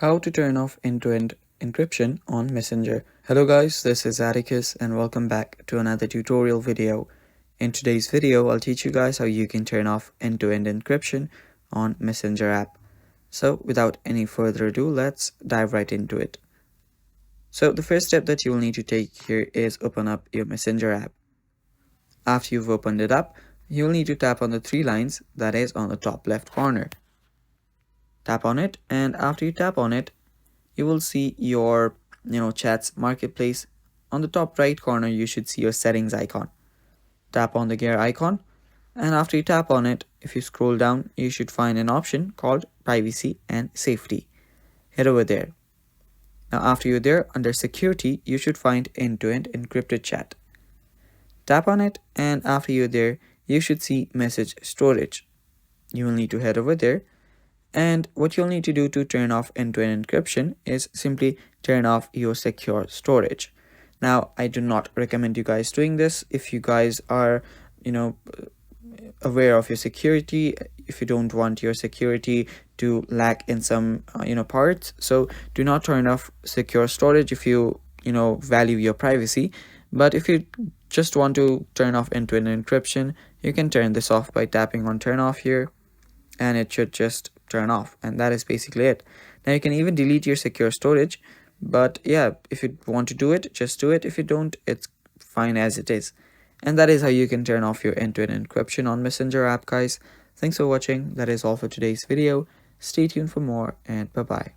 How to turn off end-to-end encryption on Messenger. Hello guys, this is Atticus and welcome back to another tutorial video. In today's video, I'll teach you guys how you can turn off end-to-end encryption on Messenger app. So without any further ado, let's dive right into it. So the first step that you will need to take here is open up your Messenger app. After you've opened it up, you'll need to tap on the three lines that is on the top left corner. Tap on it, and after you tap on it, you will see your chats marketplace. On the top right corner, you should see your settings icon. Tap on the gear icon, and after you tap on it, if you scroll down, you should find an option called privacy and safety. Head over there. Now after you're there, under security, you should find end-to-end encrypted chat. Tap on it, and after you're there, you should see message storage. You will need to head over there. And what you'll need to do to turn off end-to-end encryption is simply turn off your secure storage. Now, I do not recommend you guys doing this if you guys are, aware of your security, if you don't want your security to lack in some, parts. So do not turn off secure storage if you, value your privacy. But if you just want to turn off end-to-end encryption, you can turn this off by tapping on turn off here, and it should just turn off, and that is basically it. Now you can even delete your secure storage, but yeah, if you want to do it, just do it. If you don't, it's fine as it is. And that is how you can turn off your end-to-end encryption on Messenger app, guys. Thanks for watching. That is all for today's video. Stay tuned for more, and bye bye.